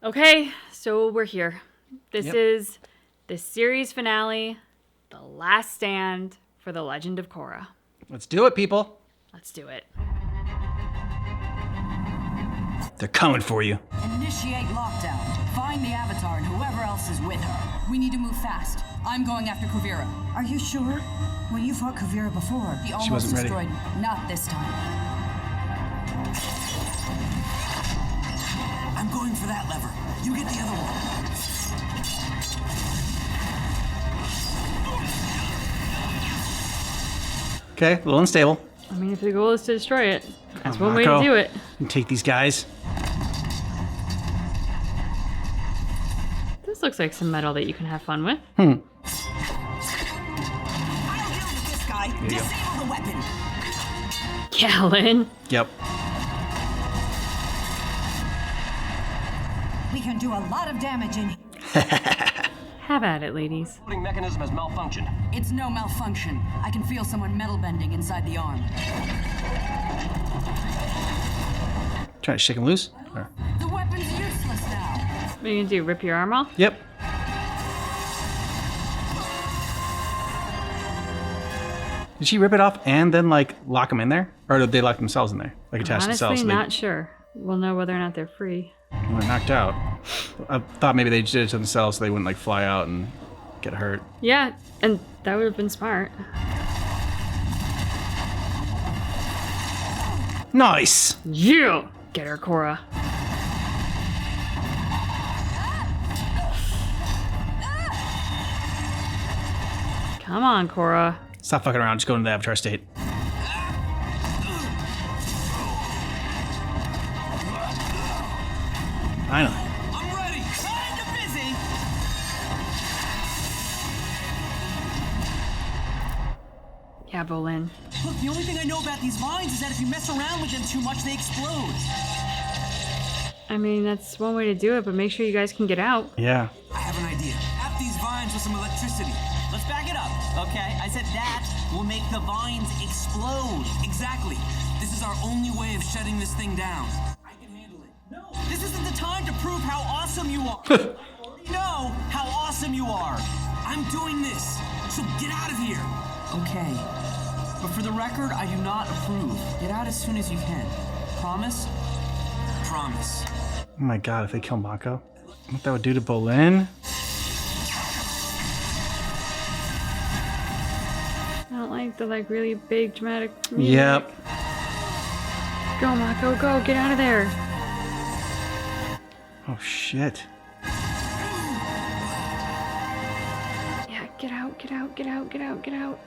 Okay, so we're here. This is the series finale, the last stand for the Legend of Korra. Let's do it, people. Let's do it. They're coming for you. Initiate lockdown. Find the Avatar and whoever else is with her. We need to move fast. I'm going after Kuvira. Are you sure? Well, you fought Kuvira before. He almost wasn't ready. destroyed me. Not this time. I'm going for that lever. You get the other one. Okay, a little unstable. I mean, if the goal is to destroy it, that's Come on, one way to Mako. do it. You take these guys. This looks like some metal that you can have fun with. I'll deal with this guy. you go. Disable the weapon. Gallon. Yep. We can do a lot of damage in here. Have at it, ladies. Loading mechanism has malfunctioned. It's no malfunction. I can feel someone metal bending inside the arm. Try to shake him loose. Or- The weapon's useless now. What are you gonna do? Rip your arm off? Yep. Did she rip it off and then like lock them in there, or did they lock themselves in there, like attach Honestly, themselves? So not sure. We'll know whether or not they're free. They're knocked out. I thought maybe they did it to themselves so they wouldn't like fly out and get hurt. Yeah, and that would have been smart. Nice. You get her, Korra. Come on, Korra. Stop fucking around. Just go into the Avatar state. Finally. I'm ready. Kinda busy. Yeah, Bolin. Look, the only thing I know about these vines is that if you mess around with them too much, they explode. I mean, that's one way to do it, but make sure you guys can get out. Yeah. I have an idea. Tap these vines with some electricity. Let's back it up, okay? I said that will make the vines explode. Exactly. This is our only way of shutting this thing down. I can handle it. No, this isn't the time to prove how awesome you are. I already know how awesome you are. I'm doing this, so get out of here. Okay, but for the record, I do not approve. Get out as soon as you can. Promise? Promise. Oh my god, if they kill Mako, what that would do to Bolin? I don't like the really big dramatic music. Yep. Go, Mako, go, get out of there. Oh shit. Yeah, get out, get out, get out, get out, get out.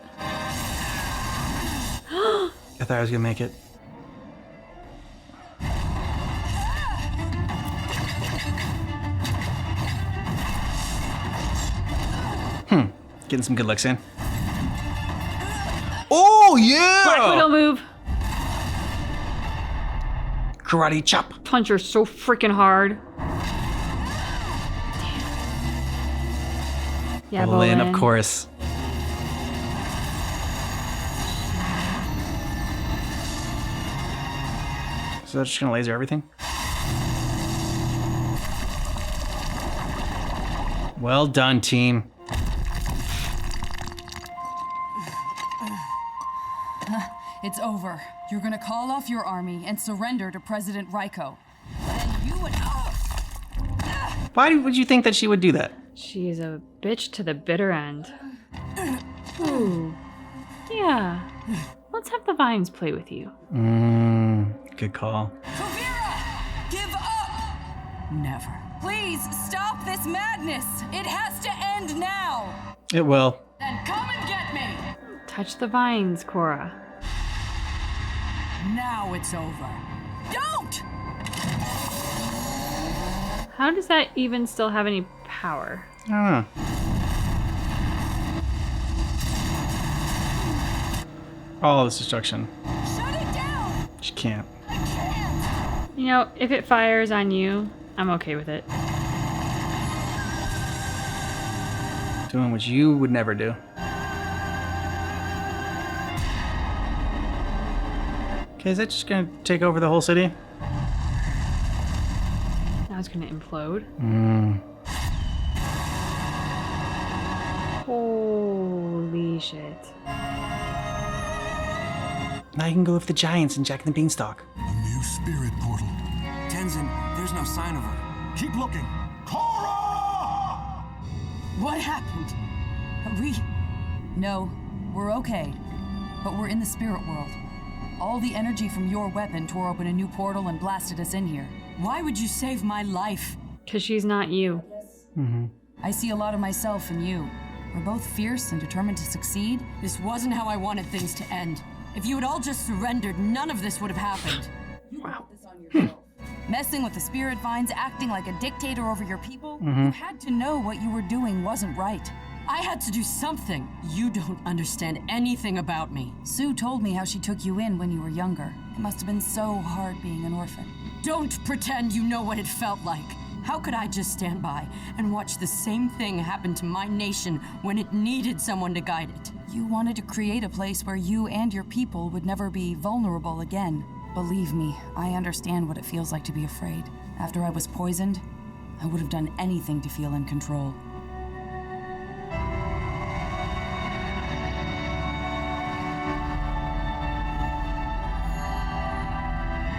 I thought I was gonna make it. Getting some good licks in. Oh Black Widow yeah! move. Karate chop. Punch her so freaking hard. Yeah, Bolin, Bolin. of course. So that's just gonna laser everything? Well done, team. It's over. You're gonna call off your army and surrender to President Raiko. Then you and Why would you think that she would do that? She is a bitch to the bitter end. Ooh. Yeah. Let's have the vines play with you. Good call. Kuvira! Give up! Never. Please stop this madness! It has to end now! It will. Then come and get me! Touch the vines, Korra. Now it's over. Don't! How does that even still have any power? I don't know. All this destruction. Shut it down! She can't. I can't! You know, if it fires on you, I'm okay with it. Doing what you would never do. Okay, is that just gonna take over the whole city? Now That's gonna implode. Mm. Holy shit. Now you can go with the Giants and Jack and the Beanstalk. A new spirit portal. Tenzin, there's no sign of her. Keep looking. Korra! What happened? No, we're okay. But we're in the spirit world. All the energy from your weapon tore open a new portal and blasted us in here. Why would you save my life? Because she's not you. I see a lot of myself in you. We're both fierce and determined to succeed. This wasn't how I wanted things to end. If you had all just surrendered, none of this would have happened. Wow. Messing with the spirit vines, acting like a dictator over your people, you had to know what you were doing wasn't right. I had to do something. You don't understand anything about me. Sue told me how she took you in when you were younger. It must have been so hard being an orphan. Don't pretend you know what it felt like. How could I just stand by and watch the same thing happen to my nation when it needed someone to guide it? You wanted to create a place where you and your people would never be vulnerable again. Believe me, I understand what it feels like to be afraid. After I was poisoned, I would have done anything to feel in control.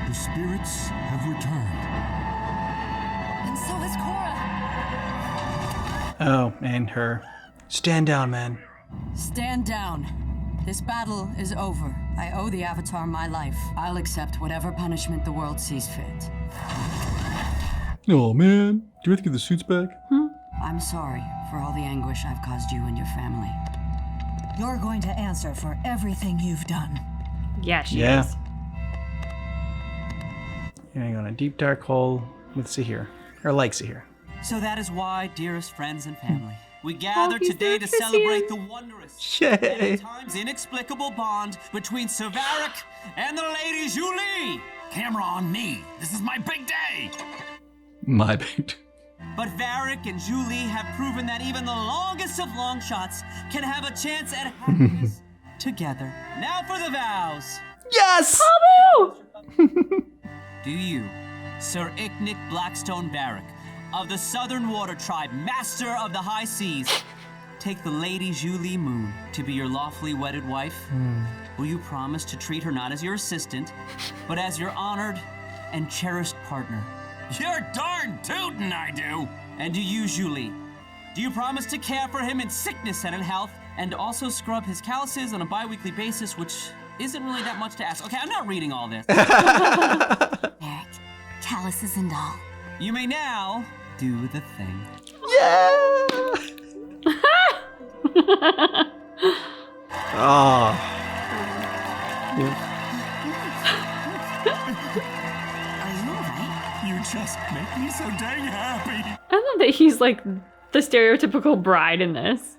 The spirits have returned. And so is Korra. Oh, and her. Stand down, man. Stand down. This battle is over. I owe the Avatar my life. I'll accept whatever punishment the world sees fit. Oh, man. Do you have to get the suits back? I'm sorry for all the anguish I've caused you and your family. You're going to answer for everything you've done. Yeah, she Yeah. is. Hang on, a deep dark hole with Sahir. Or like Sahir. So that is why, dearest friends and family, we gather he's today there to for celebrate Sahir. the wondrous Yay. and at times inexplicable bond between Sir Varric and the Lady Julie. Camera on me. This is my big day. My bad. But Varric and Julie have proven that even the longest of long shots can have a chance at happiness together. Now for the vows. Yes! Do you, Sir Icknick Blackstone Varric, of the Southern Water Tribe, Master of the High Seas, take the Lady Julie Moon to be your lawfully wedded wife? Will you promise to treat her not as your assistant, but as your honored and cherished partner? You're darn tootin', I do. And do you, Julie? Do you promise to care for him in sickness and in health, and also scrub his calluses on a bi-weekly basis, which isn't really that much to ask. Okay, I'm not reading all this. Eric, calluses and all. You may now do the thing. Oh. Are you alright? You just make me so dang happy. I love that he's like the stereotypical bride in this.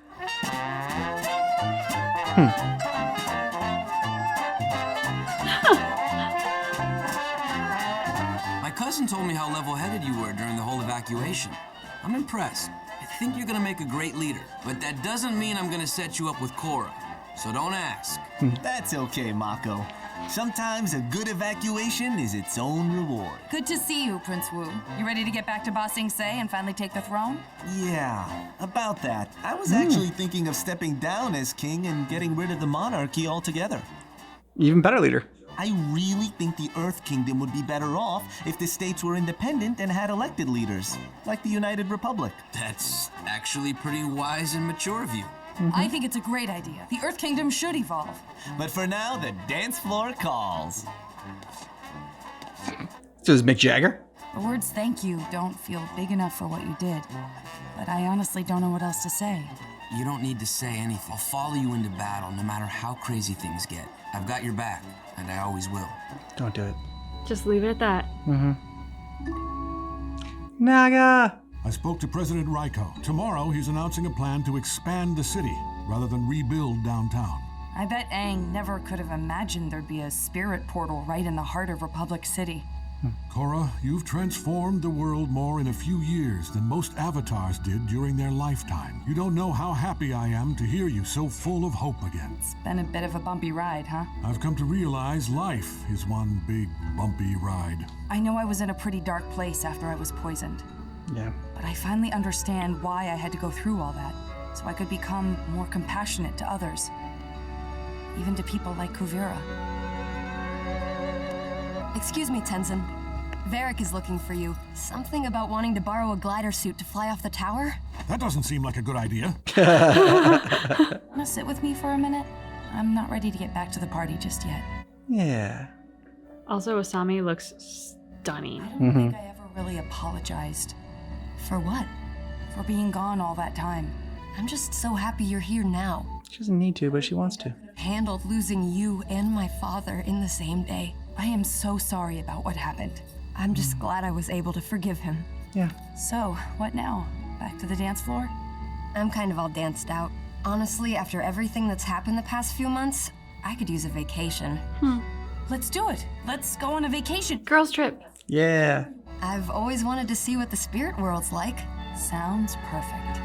My cousin told me how level-headed you were during the whole evacuation. I'm impressed. I think you're gonna make a great leader, but that doesn't mean I'm gonna set you up with Korra. So don't ask. That's okay, Mako. Sometimes a good evacuation is its own reward. Good to see you, Prince Wu. You ready to get back to Ba Sing Se and finally take the throne? Yeah, about that. I was actually thinking of stepping down as king and getting rid of the monarchy altogether. Even better leader. I really think the Earth Kingdom would be better off if the states were independent and had elected leaders, like the United Republic. That's actually pretty wise and mature of you. I think it's a great idea. The Earth Kingdom should evolve. But for now, the dance floor calls. So is Mick Jagger? The words thank you don't feel big enough for what you did. But I honestly don't know what else to say. You don't need to say anything. I'll follow you into battle no matter how crazy things get. I've got your back, and I always will. Don't do it. Just leave it at that. Naga! I spoke to President Raiko. Tomorrow, he's announcing a plan to expand the city rather than rebuild downtown. I bet Aang never could have imagined there'd be a spirit portal right in the heart of Republic City. Korra, you've transformed the world more in a few years than most avatars did during their lifetime. You don't know how happy I am to hear you so full of hope again. It's been a bit of a bumpy ride, huh? I've come to realize life is one big, bumpy ride. I know I was in a pretty dark place after I was poisoned, Yeah. but I finally understand why I had to go through all that, so I could become more compassionate to others, even to people like Kuvira. Excuse me, Tenzin. Varric is looking for you. Something about wanting to borrow a glider suit to fly off the tower? That doesn't seem like a good idea. Wanna sit with me for a minute? I'm not ready to get back to the party just yet. Yeah. Also, Asami looks stunning. I don't think I ever really apologized. For what? For being gone all that time. I'm just so happy you're here now. She doesn't need to, but she wants to. Handled losing you and my father in the same day. I am so sorry about what happened. I'm just glad I was able to forgive him. Yeah. So, what now? Back to the dance floor? I'm kind of all danced out. Honestly, after everything that's happened the past few months, I could use a vacation. Let's do it. Let's go on a vacation. Girls trip. Yeah. I've always wanted to see what the spirit world's like. Sounds perfect.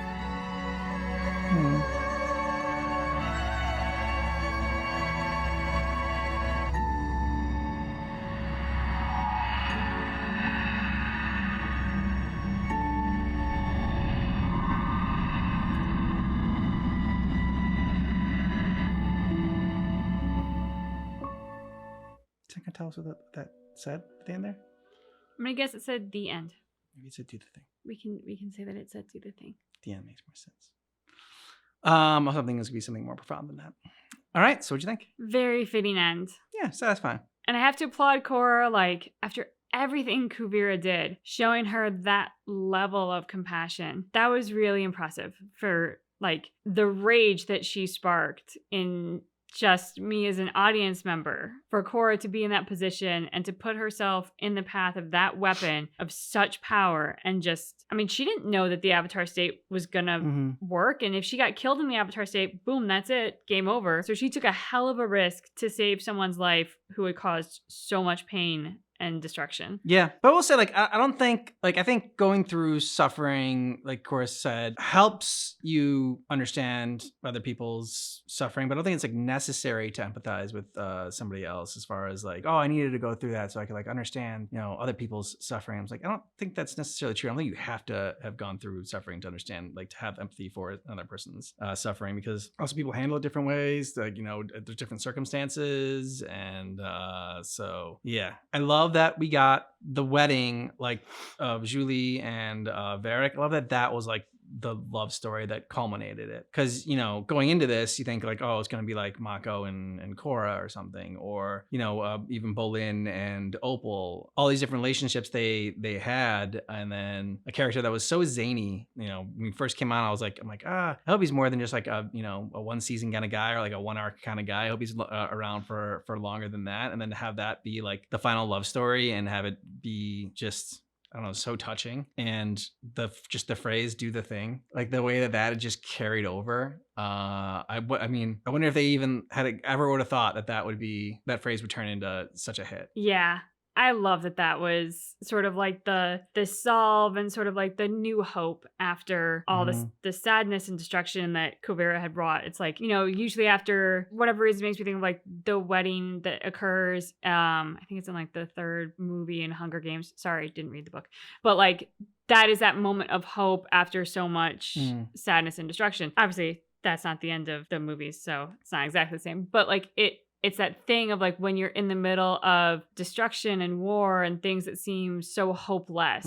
Can you tell us what that said at the end there? I'm gonna guess it said the end. Maybe it said do the thing. We can say that it said do the thing. The end makes more sense. I was hoping it was gonna be something more profound than that. All right, so what'd you think? Very fitting end. Yeah, satisfying. And I have to applaud Korra, like, after everything Kuvira did, showing her that level of compassion. That was really impressive for, like, the rage that she sparked in just me as an audience member. For Korra to be in that position and to put herself in the path of that weapon of such power and just, I mean, she didn't know that the Avatar state was gonna work. And if she got killed in the Avatar state, boom, that's it, game over. So she took a hell of a risk to save someone's life who had caused so much pain and destruction. Yeah, but I will say, like, I don't think, like, I think going through suffering, like Korra said, helps you understand other people's suffering, but I don't think it's, like, necessary to empathize with somebody else as far as, like, oh, I needed to go through that so I could, like, understand, you know, other people's suffering. I was like, I don't think that's necessarily true. I don't think you have to have gone through suffering to understand, like, to have empathy for another person's suffering, because also people handle it different ways, like, you know, there's different circumstances, and so, yeah. I love that we got the wedding, like, of Julie and Varric. I love that that was, like, the love story that culminated it. Because, you know, going into this, you think, like, oh, it's going to be like Mako and Korra or something. Or, you know, even Bolin and Opal. All these different relationships they had. And then a character that was so zany. You know, when he first came on, I'm like, I hope he's more than just, like, a, you know, a one season kind of guy or, like, a one arc kind of guy. I hope he's around for longer than that. And then to have that be, like, the final love story and have it be just, I don't know, so touching. And just the phrase "do the thing," like the way that just carried over. I mean, I wonder if they even ever would have thought that phrase would turn into such a hit. Yeah. I love that was sort of like the solve and sort of like the new hope after all the sadness and destruction that Kuvira had brought. It's like, you know, usually after whatever reason makes me think of, like, the wedding that occurs. I think it's in, like, the third movie in Hunger Games. Sorry, didn't read the book. But, like, that is that moment of hope after so much sadness and destruction. Obviously, that's not the end of the movies, so it's not exactly the same. But, like, it's that thing of, like, when you're in the middle of destruction and war and things that seem so hopeless,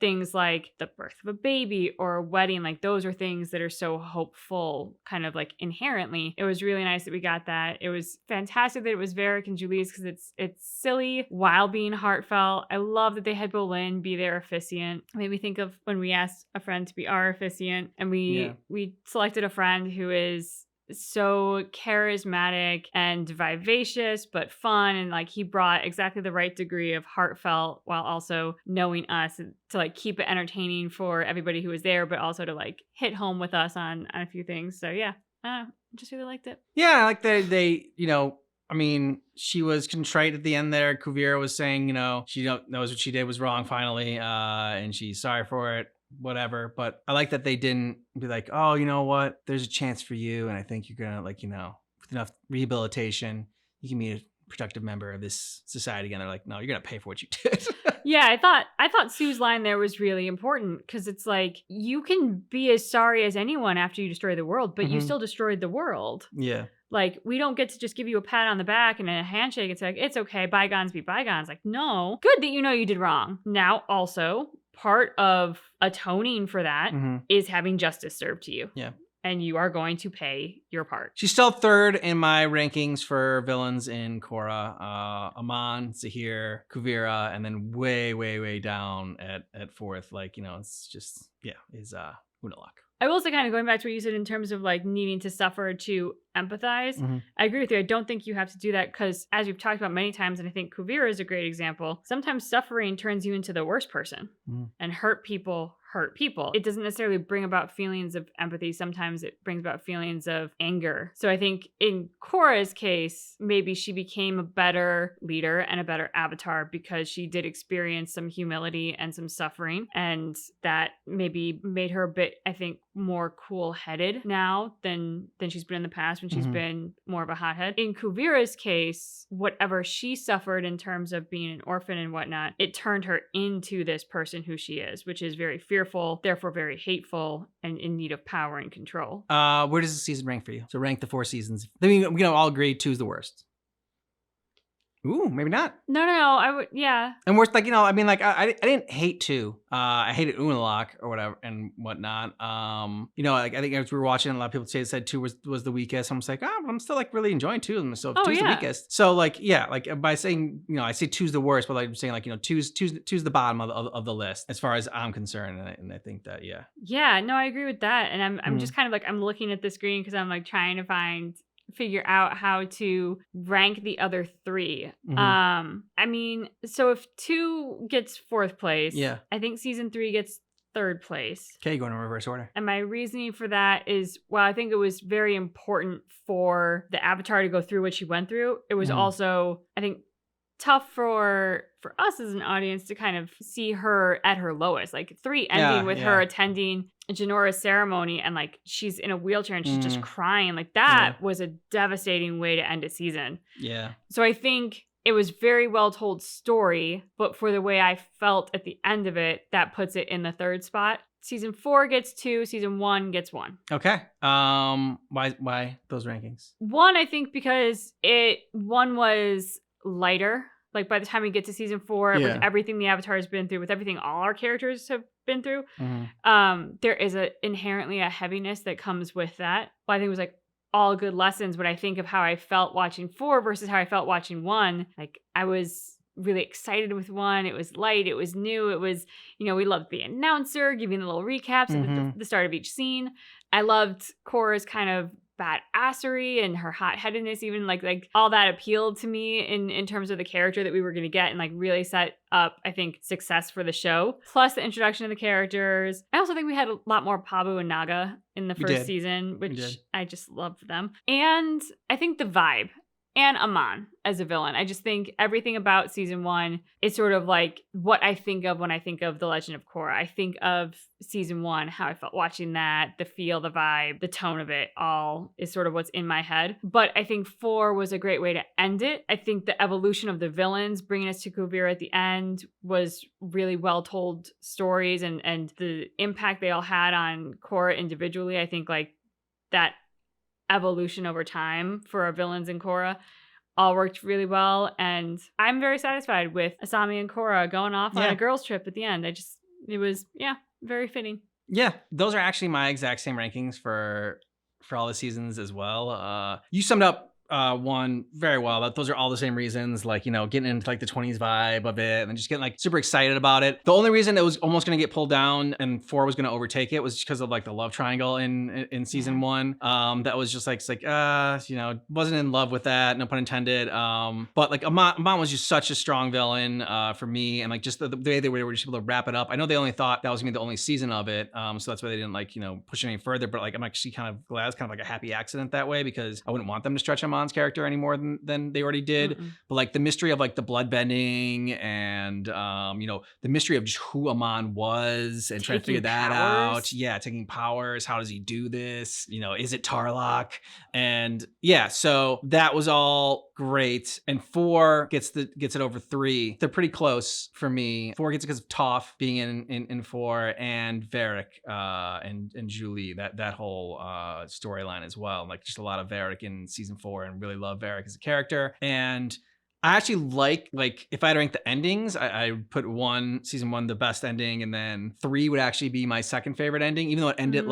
things like the birth of a baby or a wedding, like, those are things that are so hopeful, kind of, like, inherently. It was really nice that we got that. It was fantastic that it was Varric and Julie's, because it's silly while being heartfelt. I love that they had Bolin be their officiant. It made me think of when we asked a friend to be our officiant, and we selected a friend who is so charismatic and vivacious but fun, and, like, he brought exactly the right degree of heartfelt while also knowing us, to, like, keep it entertaining for everybody who was there, but also to, like, hit home with us on a few things. So yeah, just really liked it. Yeah, I like they you know, I mean, she was contrite at the end there. Kuvira was saying, you know, she knows what she did was wrong finally, and she's sorry for it, whatever. But I like that they didn't be like, oh, you know what? There's a chance for you, and I think you're gonna, like, you know, with enough rehabilitation, you can be a productive member of this society again. They're like, no, you're gonna pay for what you did. Yeah, I thought Sue's line there was really important because it's like you can be as sorry as anyone after you destroy the world, but you still destroyed the world. Yeah. Like, we don't get to just give you a pat on the back and a handshake. It's like, it's okay, bygones be bygones. Like, no, good that you know you did wrong. Now, also, part of atoning for that is having justice served to you. Yeah. And you are going to pay your part. She's still third in my rankings for villains in Korra. Amon, Zahir, Kuvira, and then way, way, way down at fourth. Like, you know, it's just, is Unalak. I will say, kind of going back to what you said in terms of like needing to suffer to empathize. I agree with you. I don't think you have to do that because, as we've talked about many times, and I think Kuvira is a great example, sometimes suffering turns you into the worst person and hurt people. It doesn't necessarily bring about feelings of empathy. Sometimes it brings about feelings of anger. So I think in Korra's case, maybe she became a better leader and a better avatar because she did experience some humility and some suffering. And that maybe made her a bit, I think, more cool-headed now than she's been in the past when she's been more of a hothead. In Kuvira's case, whatever she suffered in terms of being an orphan and whatnot, it turned her into this person who she is, which is very fearful, therefore very hateful, and in need of power and control. Where does the season rank for you? So rank the 4 seasons. I mean, we all agree 2 is the worst. Ooh, maybe not. No, I would, yeah. And worse, like, you know, I mean, like, I didn't hate 2. I hated Unalak or whatever and whatnot. You know, like, I think as we were watching, a lot of people said 2 was the weakest. I'm just like, but I'm still like really enjoying 2 of them. So 2's the weakest. So like, yeah, like by saying, you know, I say 2's the worst, but like I'm saying like, you know, 2's the bottom of the list as far as I'm concerned. And I think that, yeah. Yeah, no, I agree with that. And I'm just kind of like, I'm looking at the screen because I'm like trying to figure out how to rank the other 3. I mean, so if 2 gets 4th place, I think season 3 gets 3rd place. Okay, going in reverse order. And my reasoning for that is, well, I think it was very important for the Avatar to go through what she went through. It was also, I think, tough for us as an audience to kind of see her at her lowest. Like 3 ending with her attending Janora's ceremony and like she's in a wheelchair and she's just crying. Like that was a devastating way to end a season. Yeah. So I think it was very well told story, but for the way I felt at the end of it, that puts it in the 3rd spot. Season 4 gets 2, season 1 gets 1. Okay. Why those rankings? 1, I think because 1 was lighter. Like by the time we get to season 4, with everything the Avatar has been through, with everything all our characters have been through, there is inherently a heaviness that comes with that. But I think it was like all good lessons. When I think of how I felt watching 4 versus how I felt watching 1, like I was really excited with 1. It was light. It was new. It was, you know, we loved the announcer giving the little recaps at the start of each scene. I loved Korra's kind of badassery and her hot-headedness, even like all that appealed to me in terms of the character that we were going to get and like really set up, I think, success for the show. Plus the introduction of the characters. I also think we had a lot more Pabu and Naga in the first season, which I just loved them. And I think the vibe. And Amon as a villain. I just think everything about season 1 is sort of like what I think of when I think of The Legend of Korra. I think of season 1, how I felt watching that, the feel, the vibe, the tone of it all is sort of what's in my head. But I think 4 was a great way to end it. I think the evolution of the villains, bringing us to Kuvira at the end, was really well told stories and the impact they all had on Korra individually. I think like that evolution over time for our villains in Korra all worked really well, and I'm very satisfied with Asami and Korra going off on a girls trip at the end. It was very fitting. Yeah, those are actually my exact same rankings for all the seasons as well. You summed up 1 very well. Those are all the same reasons, like, you know, getting into like the 20s vibe of it and just getting like super excited about it. The only reason it was almost going to get pulled down and 4 was going to overtake it was because of like the love triangle in season 1. That was just like, it's like, you know, wasn't in love with that, no pun intended. But like Amon was just such a strong villain for me, and like just the way they were just able to wrap it up. I know they only thought that was gonna be the only season of it, so that's why they didn't like, you know, push it any further. But like I'm actually kind of glad it's kind of like a happy accident that way, because I wouldn't want them to stretch Amon Amon's character any more than they already did. But like the mystery of like the bloodbending and the mystery of just who Amon was and trying to figure that out. Yeah, taking powers. How does he do this? Is it Tarlok? And yeah, so that was all great. And 4 gets it over 3. They're pretty close for me. 4 gets it because of Toph being in 4 and Varric and Julie, that whole storyline as well. Like just a lot of Varric in season 4 and really love Varric as a character. And I actually like if I had to rank the endings, I would put season 1 the best ending, and then 3 would actually be my second favorite ending, even though it ended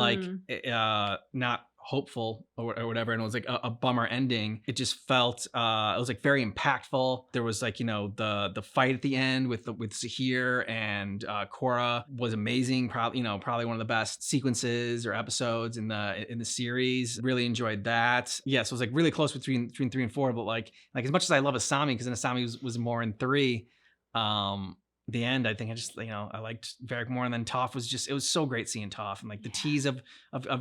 not hopeful or whatever, and it was like a bummer ending. It just felt it was like very impactful. There was like the fight at the end with Zahir and Korra was amazing. Probably one of the best sequences or episodes in the series. Really enjoyed that. Yeah, so it was like really close between 3 and 4, but like as much as I love Asami, because Asami was more in 3, the end, I think I just I liked Varric more, and then Toph it was so great seeing Toph and like the tease of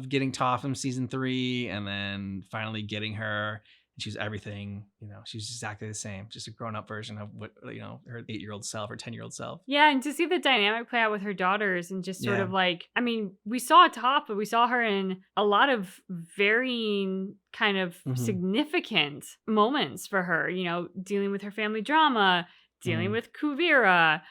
getting Toph in season 3 and then finally getting her, and she was everything. She was exactly the same, just a grown-up version of what her 8-year-old self or 10-year-old self. Yeah, and to see the dynamic play out with her daughters and just sort of like, I mean, we saw Toph, but we saw her in a lot of varying kind of significant moments for her, dealing with her family drama, dealing with Kuvira,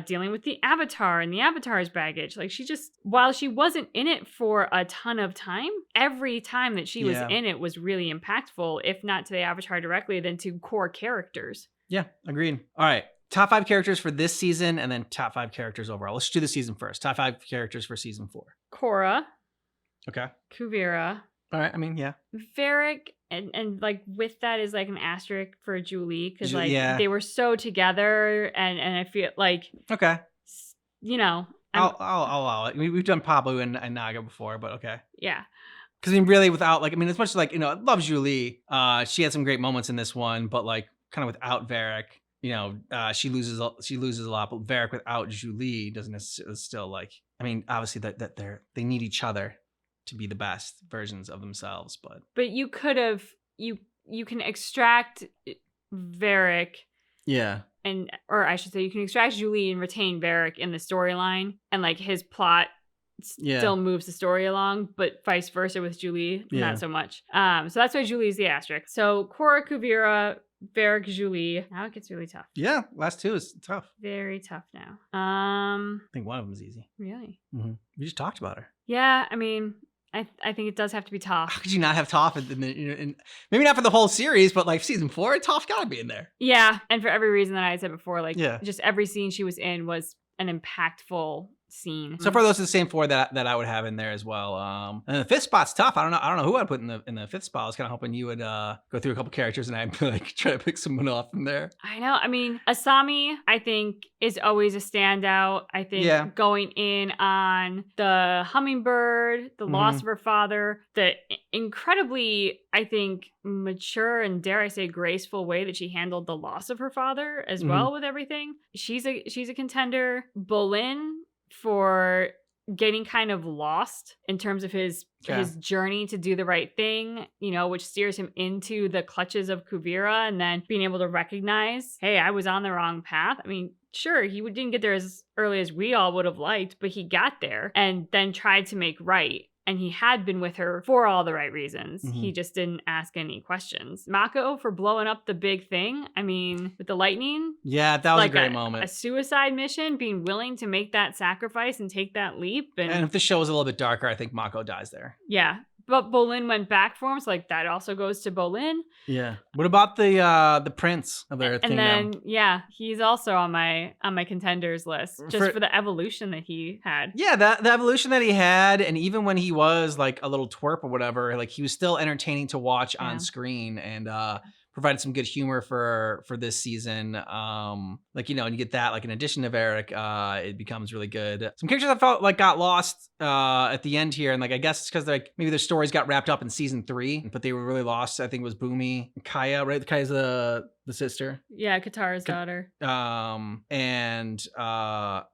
dealing with the Avatar and the Avatar's baggage. Like she just, while she wasn't in it for a ton of time, every time that she was in it was really impactful, if not to the Avatar directly, then to core characters. Yeah, agreed. All right. Top 5 characters for this season, and then top 5 characters overall. Let's do the season first. Top 5 characters for season 4. Korra. Okay. Kuvira. All right. I mean, yeah. Varric, and like with that is like an asterisk for Julie, because like they were so together, and I feel like okay, I'll allow it. We've done Pablo and Naga before, but okay. Yeah. Because really, without as much as I love Julie. She had some great moments in this one, but like kind of without Varric, she loses a lot. But Varric without Julie doesn't necessarily still obviously that they need each other to be the best versions of themselves, but you could have you can extract Varric, or I should say you can extract Julie and retain Varric in the storyline, and like his plot still moves the story along, but vice versa with Julie, not so much. So that's why Julie's the asterisk. So Korra, Kuvira, Varric, Julie. Now it gets really tough. Yeah, last 2 is tough. Very tough now. I think one of them is easy. Really? Mm-hmm. We just talked about her. Yeah, I mean, I think it does have to be Toph. How could you not have Toph in maybe not for the whole series, but like season 4, Toph gotta be in there. Yeah, and for every reason that I said before, just every scene she was in was an impactful scene. So far, those are the same 4 that I would have in there as well. And the 5th spot's tough. I don't know who I'd put in the 5th spot. I was kind of hoping you would go through a couple characters and I'd try to pick someone off from there. I know. I mean, Asami, I think, is always a standout. I think going in on the hummingbird, the loss of her father, the incredibly, I think, mature and dare I say graceful way that she handled the loss of her father as well with everything. She's a contender. Bolin, for getting kind of lost in terms of his journey to do the right thing, which steers him into the clutches of Kuvira, and then being able to recognize, hey, I was on the wrong path. I mean, sure, he didn't get there as early as we all would have liked, but he got there and then tried to make right. And he had been with her for all the right reasons. He just didn't ask any questions. Mako for blowing up the big thing. I mean, with the lightning. Yeah, that was a great moment. A suicide mission, being willing to make that sacrifice and take that leap. And if the show was a little bit darker, I think Mako dies there. Yeah. But Bolin went back for him, so that also goes to Bolin. Yeah. What about the prince of the Earth Kingdom? And then he's also on my contenders list, just for the evolution that he had. Yeah, the evolution that he had, and even when he was like a little twerp or whatever, like he was still entertaining to watch on screen, and provided some good humor for this season. And you get that, like in addition to Varric, it becomes really good. Some characters I felt like got lost at the end here, and I guess it's because maybe their stories got wrapped up in season 3, but they were really lost. I think it was Boomy and Kaya, right? Kaya's the the sister. Yeah, Katara's daughter. And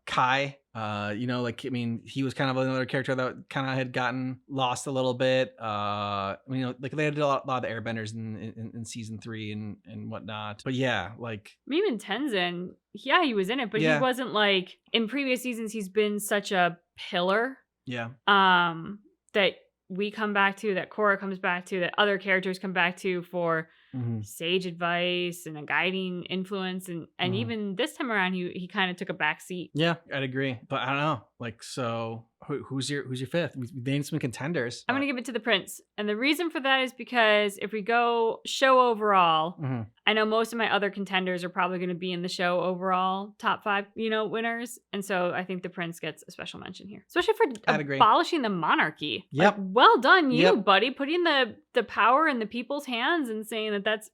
Kai, he was kind of another character that kind of had gotten lost a little bit. They had a lot of the airbenders in season 3 and whatnot. But yeah, even Tenzin, yeah, he was in it, but he wasn't in previous seasons, he's been such a pillar. Yeah. That we come back to, that Korra comes back to, that other characters come back to for sage advice and a guiding influence, and even this time around he kind of took a back seat. Yeah, I'd agree, but I don't know. So who's your fifth? We named some contenders. I'm gonna give it to the Prince, and the reason for that is because if we go show overall, I know most of my other contenders are probably going to be in the show overall top 5, winners, and so I think the Prince gets a special mention here, especially for abolishing the monarchy. Yep. Well done, you buddy, putting the power in the people's hands and saying that's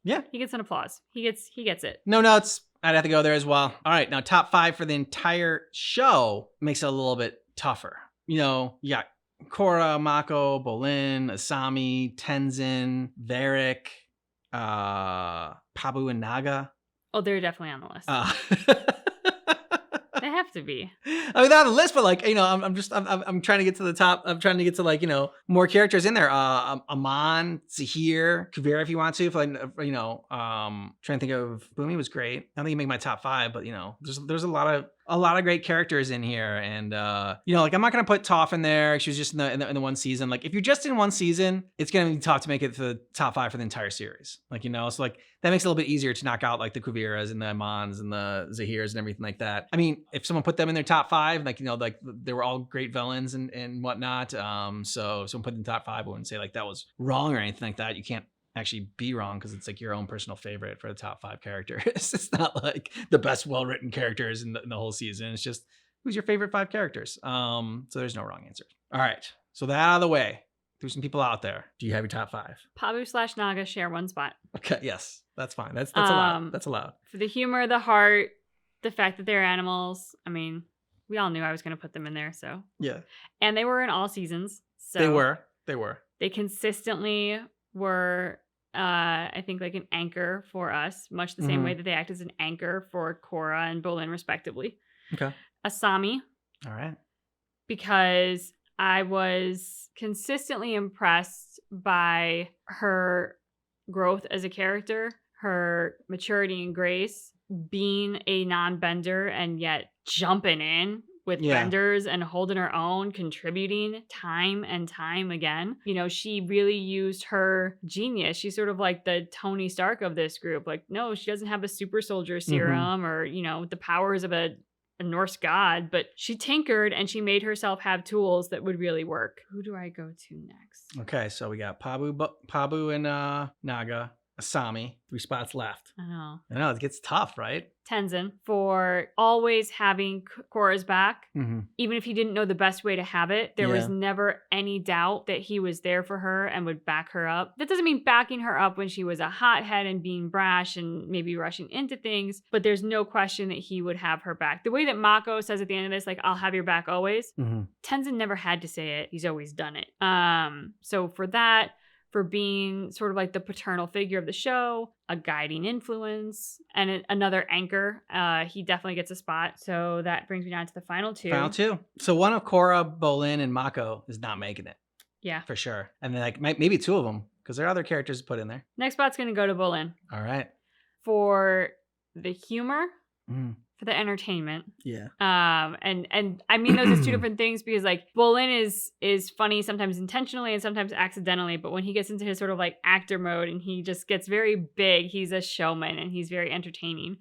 yeah, he gets an applause. He gets it. No notes. I'd have to go there as well. All right, now top 5 for the entire show makes it a little bit tougher. You got Korra, Mako, Bolin, Asami, Tenzin, Varric, Pabu, and Naga. Oh, they're definitely on the list. They have to be. I mean, they're on the list, but I'm trying to get to the top. I'm trying to get to more characters in there. Amon, Zahir, Kuvira, if you want to. Trying to think of Boomy was great. I don't think he make my top 5, but there's a lot of great characters in here, and I'm not gonna put Toph in there. She was just in the one season. If you're just in one season, it's gonna be tough to make it to the top 5 for the entire series. So that makes it a little bit easier to knock out the Kuviras and the Amons and the Zahirs and everything like that. I mean, if someone put them in their top 5, they were all great villains and whatnot. So someone put them in the top 5, I wouldn't say that was wrong or anything like that. You can't actually be wrong because it's your own personal favorite for the top 5 characters. It's not the best well-written characters in the whole season. It's just who's your favorite 5 characters. So there's no wrong answer. All right, so that out of the way, there's some people out there. Do you have your top 5? Pabu / Naga share one spot. Okay, yes, that's fine. That's allowed. That's allowed. For the humor, the heart, the fact that they're animals. I mean, we all knew I was going to put them in there. So yeah, and they were in all seasons. So they were. They consistently were. I think an anchor for us, much the same way that they act as an anchor for Korra and Bolin, respectively. Okay. Asami. All right. Because I was consistently impressed by her growth as a character, her maturity and grace, being a non-bender and yet jumping in with benders and holding her own, contributing time and time again. She really used her genius. She's sort of the Tony Stark of this group. No, she doesn't have a super soldier serum or, the powers of a Norse god, but she tinkered and she made herself have tools that would really work. Who do I go to next? Okay, so we got Pabu and Naga, Asami, 3 spots left. I know. It gets tough, right? Tenzin, for always having Korra's back. Even if he didn't know the best way to have it, there was never any doubt that he was there for her and would back her up. That doesn't mean backing her up when she was a hothead and being brash and maybe rushing into things, but there's no question that he would have her back. The way that Mako says at the end of this, I'll have your back always. Tenzin never had to say it. He's always done it. So for that, for being sort of the paternal figure of the show, a guiding influence, and another anchor. He definitely gets a spot. So that brings me down to the final 2. Final 2. So one of Korra, Bolin, and Mako is not making it. Yeah. For sure. And then maybe 2 of them, because there are other characters to put in there. Next spot's going to go to Bolin. All right. For the humor, for the entertainment. Yeah. And I mean those as 2 different things, because Bolin is funny sometimes intentionally and sometimes accidentally, but when he gets into his sort of actor mode and he just gets very big, he's a showman and he's very entertaining.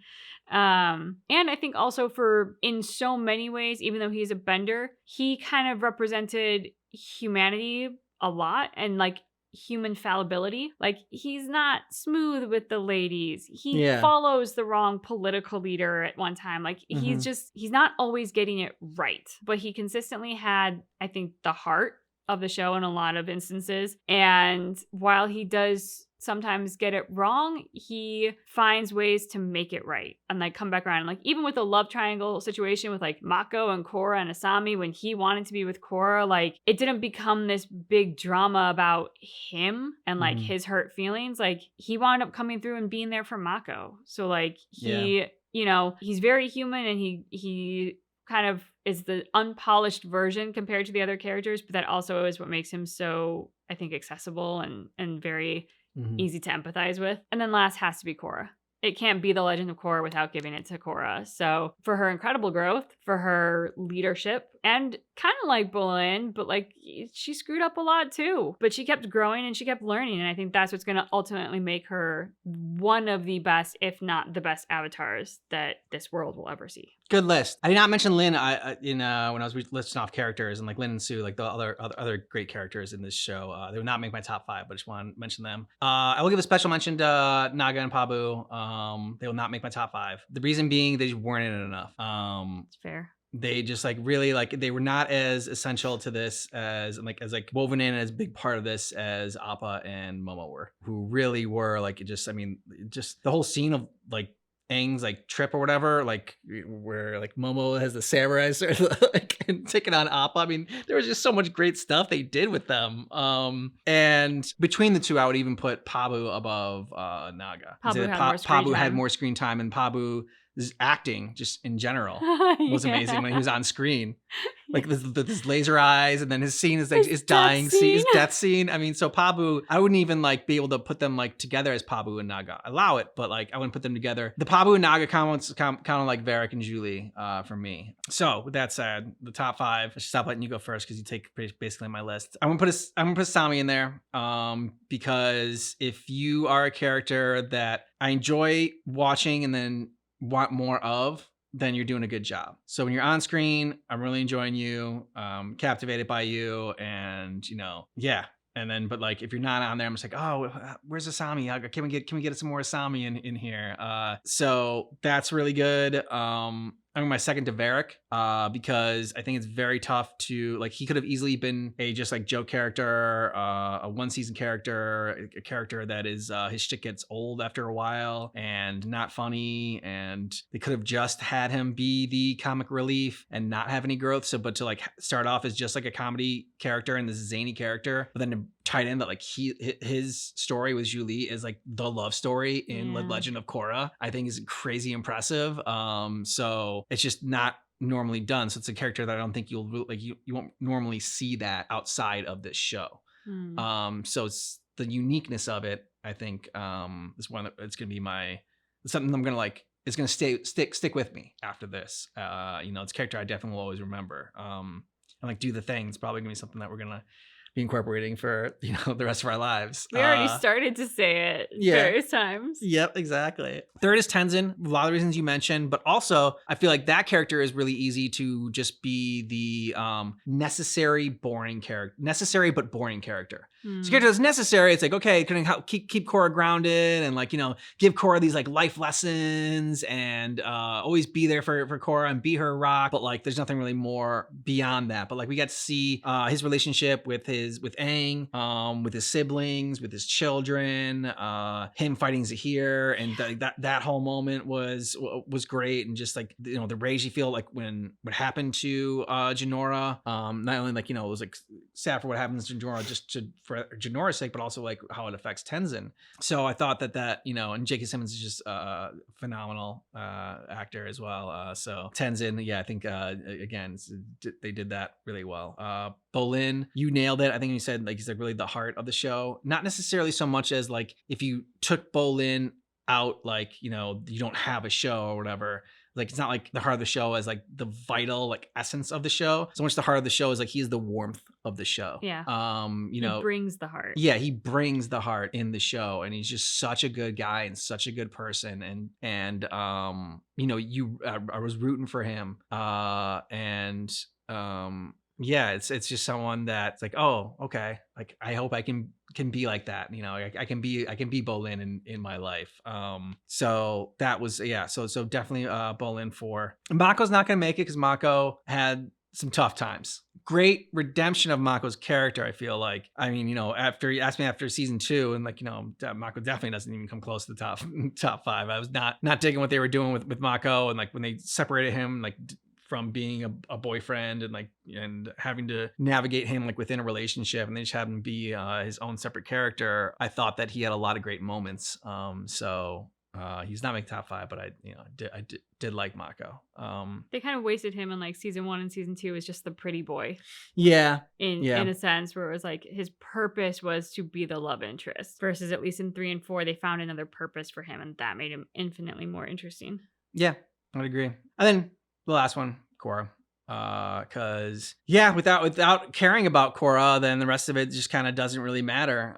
And I think also in so many ways, even though he's a bender, he kind of represented humanity a lot and human fallibility. He's not smooth with the ladies. He follows the wrong political leader at one time. He's not always getting it right, but he consistently had, I think, the heart of the show in a lot of instances. And while he does sometimes get it wrong, he finds ways to make it right and like come back around. And like even with the love triangle situation with like Mako and Korra and Asami, when he wanted to be with Korra, like it didn't become this big drama about him and like his hurt feelings. Like he wound up coming through and being there for Mako. So like he, you know, he's very human, and he kind of is the unpolished version compared to the other characters, but that also is what makes him so, I think, accessible and very easy to empathize with. And then last has to be Korra. It can't be The Legend of Korra without giving it to Korra. So for her incredible growth, for her leadership, and kind of like Bolin, but like she screwed up a lot too. But she kept growing and she kept learning. And I think that's what's going to ultimately make her one of the best, if not the best avatars that this world will ever see. Good list. I did not mention Lin when I was listing off characters, and like Lin and Sue, like the other great characters in this show. They would not make my top 5, but I just want to mention them. I will give a special mention to Naga and Pabu. They will not make my top 5. The reason being they just weren't in it enough. It's fair. They just like really like they were not as essential to this as woven in as big part of this as Appa and Momo were, who really were like just the whole scene of like Aang's like trip or whatever, like where like Momo has the samurai sword like and taking on Appa. I mean, there was just so much great stuff they did with them. And between the two, I would even put Pabu above Naga. Pabu had more screen time, and Pabu's acting just in general was amazing when he was on screen. Like this laser eyes, and then his scene is like his dying scene, his death scene. I mean, so Pabu, I wouldn't even like be able to put them like together as Pabu and Naga. Allow it, but like I wouldn't put them together. The Pabu and Naga kind of like Varric and Julie for me. So with that said, the top 5. I should stop letting you go first because you take basically my list. I'm gonna put Sami in there because if you are a character that I enjoy watching and then want more of, then you're doing a good job. So when you're on screen, I'm really enjoying you, captivated by you, and yeah. And then, but like if you're not on there, I'm just like, oh, where's Asami? Can we get some more Asami in here? So that's really good. I'm my second to Varric because I think it's very tough to like. He could have easily been a just like joke character, a one season character, a character that is his shit gets old after a while and not funny, and they could have just had him be the comic relief and not have any growth. But to like start off as just like a comedy character and this zany character, but then to tie it in that like his story with Julie is like the love story in The Legend of Korra, I think is crazy impressive. So it's just not normally done. So it's a character that I don't think you won't normally see that outside of this show. So it's the uniqueness of it. I think is one that it's gonna be something I'm gonna like. It's gonna stick with me after this. It's a character I definitely will always remember. And like Do the Thing. It's probably gonna be something that we're gonna be incorporating for the rest of our lives. We already started to say it various times. Yep, exactly. Third is Tenzin. A lot of reasons you mentioned, but also I feel like that character is really easy to just be the necessary but boring character. So character that's necessary. It's like, okay, can help keep Korra grounded and like give Korra these like life lessons and always be there for Korra and be her rock. But like, there's nothing really more beyond that. But like, we got to see his relationship with Aang, with his siblings, with his children, him fighting Zahir, and that whole moment was great. And just like the rage you feel like when what happened to Jinora, not only like it was like sad for what happens to Jinora for Jinora's sake, but also like how it affects Tenzin. So I thought that and J.K. Simmons is just a phenomenal actor as well. So Tenzin, I think again they did that really well. Bolin, you nailed it. I think you said like he's like really the heart of the show. Not necessarily so much as like if you took Bolin out, like you don't have a show or whatever. Like it's not like the heart of the show as like the vital like essence of the show. So much the heart of the show is like he's the warmth of the show. Yeah. He brings the heart. Yeah, he brings the heart in the show, and he's just such a good guy and such a good person. And I was rooting for him. It's just someone that's like, oh, okay. Like I hope I can be like that. I can be Bolin in my life. So that was So definitely Bolin for. Mako's not gonna make it because Mako had some tough times. great redemption of Mako's character, I feel like. I mean, after you asked me after season 2, and like, Mako definitely doesn't even come close to the top 5. I was not digging what they were doing with Mako, and like when they separated him, like from being a boyfriend and having to navigate him like within a relationship, and they just have him be his own separate character. I thought that he had a lot of great moments. He's not making top 5, but I did like Mako. They kind of wasted him in like season 1 and season 2 as just the pretty boy. Yeah. In a sense where it was like his purpose was to be the love interest, versus at least in 3 and 4 they found another purpose for him, and that made him infinitely more interesting. Yeah, I would agree. And then the last one, Korra. Cause without caring about Korra, then the rest of it just kind of doesn't really matter.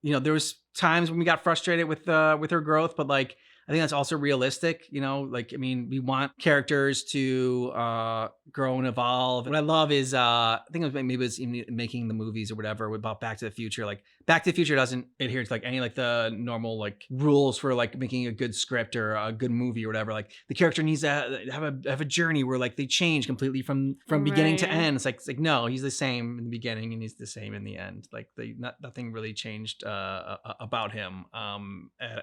There was times when we got frustrated with her growth, but like, I think that's also realistic, we want characters to grow and evolve. What I love is I think it was in making the movies or whatever about Back to the Future. Like Back to the Future doesn't adhere to like any like the normal like rules for like making a good script or a good movie or whatever. Like the character needs to have a journey where like they change completely from beginning to end. It's like no, he's the same in the beginning and he's the same in the end. Like nothing really changed about him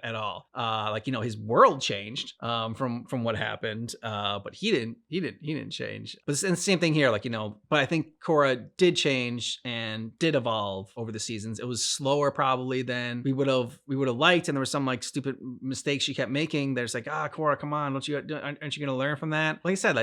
at all. His world changed from what happened, but he didn't change. But it's the same thing here, but I think Korra did change and did evolve over the seasons. It was slower probably than we would have liked, and there were some like stupid mistakes she kept making. There's like, Korra, come on, aren't you gonna learn from that? Like I said,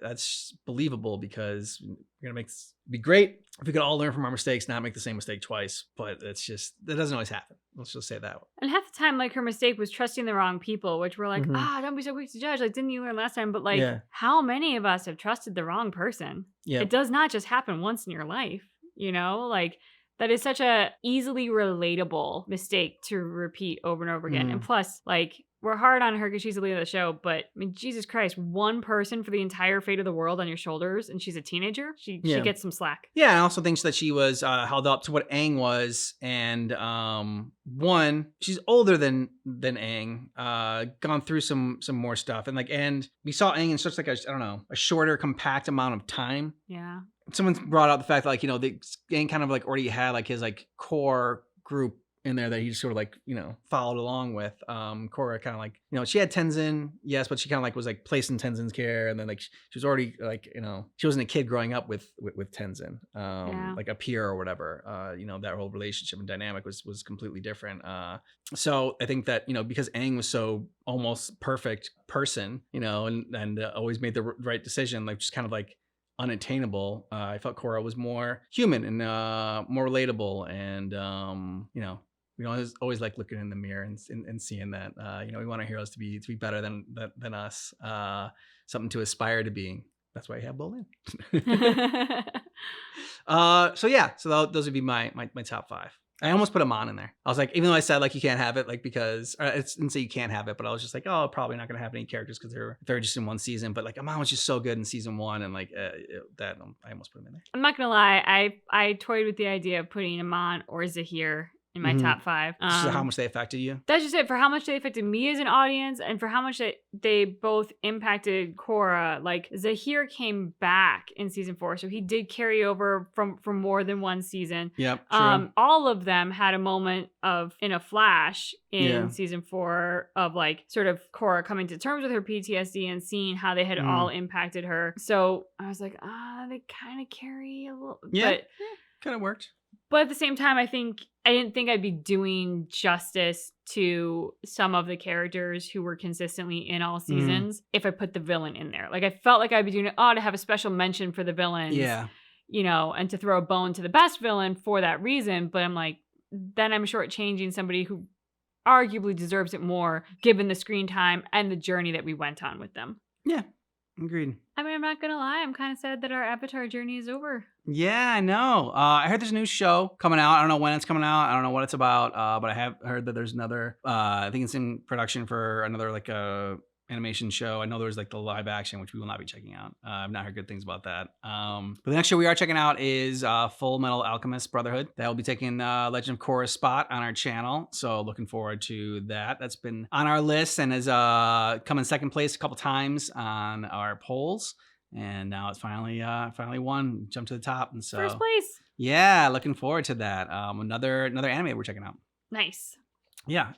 that's believable, because we're gonna be great if we could all learn from our mistakes, not make the same mistake twice. But that doesn't always happen. Let's just say that. And half the time, like, her mistake was trusting the wrong people, which we're like, don't be so quick to judge. Like, didn't you learn last time? But like, how many of us have trusted the wrong person? Yeah. It does not just happen once in your life, like that is such a easily relatable mistake to repeat over and over again. And plus, like, we're hard on her because she's the lead of the show, but I mean, Jesus Christ, one person for the entire fate of the world on your shoulders, and she's a teenager. She gets some slack. Yeah, and I also think that she was held up to what Aang was, and one, she's older than Aang, gone through some more stuff, and we saw Aang in such like a shorter, compact amount of time. Yeah. Someone brought up the fact that Aang kind of like already had like his like core group in there that he just sort of like, followed along with. Korra kind of like, she had Tenzin, yes, but she kind of like was like placed in Tenzin's care. And then like, she was already like, she wasn't a kid growing up with Tenzin, like a peer or whatever. That whole relationship and dynamic was completely different. So I think that, because Aang was so almost perfect person, and always made the right decision, like just kind of like unattainable. I felt Korra was more human and more relatable, and we always like looking in the mirror and seeing that we want our heroes to be better than us, something to aspire to being. That's why I have Bolin. So those would be my top 5. I almost put Amon in there. I was like, even though I said like you can't have it, like because I didn't say you can't have it, but I was just like, probably not gonna have any characters because they're just in one season. But like Amon was just so good in season 1, and like I almost put him in there. I'm not gonna lie, I toyed with the idea of putting Amon or Zahir in my top 5. So how much they affected you? That's just it. For how much they affected me as an audience, and for how much they both impacted Korra. Like, Zahir came back in season 4, so he did carry over from more than one season. Yep. True. All of them had a moment in a flash in season 4 of like sort of Korra coming to terms with her PTSD and seeing how they had all impacted her. So I was like, they kind of carry a little. Yeah, kind of worked. But at the same time, I didn't think I'd be doing justice to some of the characters who were consistently in all seasons if I put the villain in there. Like, I felt like I'd be doing it, to have a special mention for the villains. Yeah. And to throw a bone to the best villain for that reason. But I'm like, then I'm shortchanging somebody who arguably deserves it more, given the screen time and the journey that we went on with them. Yeah. Agreed. I mean, I'm not gonna lie, I'm kind of sad that our Avatar journey is over. Yeah, I know. I heard there's a new show coming out. I don't know when it's coming out. I don't know what it's about. But I have heard that there's another. I think it's in production for another like animation show. I know there's like the live action, which we will not be checking out. I've not heard good things about that. But the next show we are checking out is Full Metal Alchemist Brotherhood. That will be taking Legend of Korra's spot on our channel. So looking forward to that. That's been on our list and has come in second place a couple times on our polls. and now it's finally won, jumped to the top, and so First place. Yeah, looking forward to that. Another anime we're checking out. Nice. Yeah.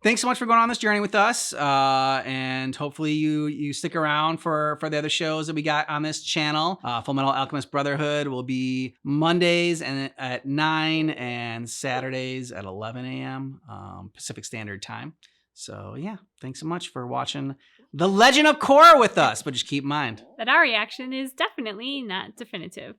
Thanks so much for going on this journey with us. And hopefully you stick around for the other shows that we got on this channel. Full Metal Alchemist Brotherhood will be Mondays and at 9 and Saturdays at 11 a.m. Pacific Standard Time. So yeah, thanks so much for watching The Legend of Korra with us. But just keep in mind that our reaction is definitely not definitive.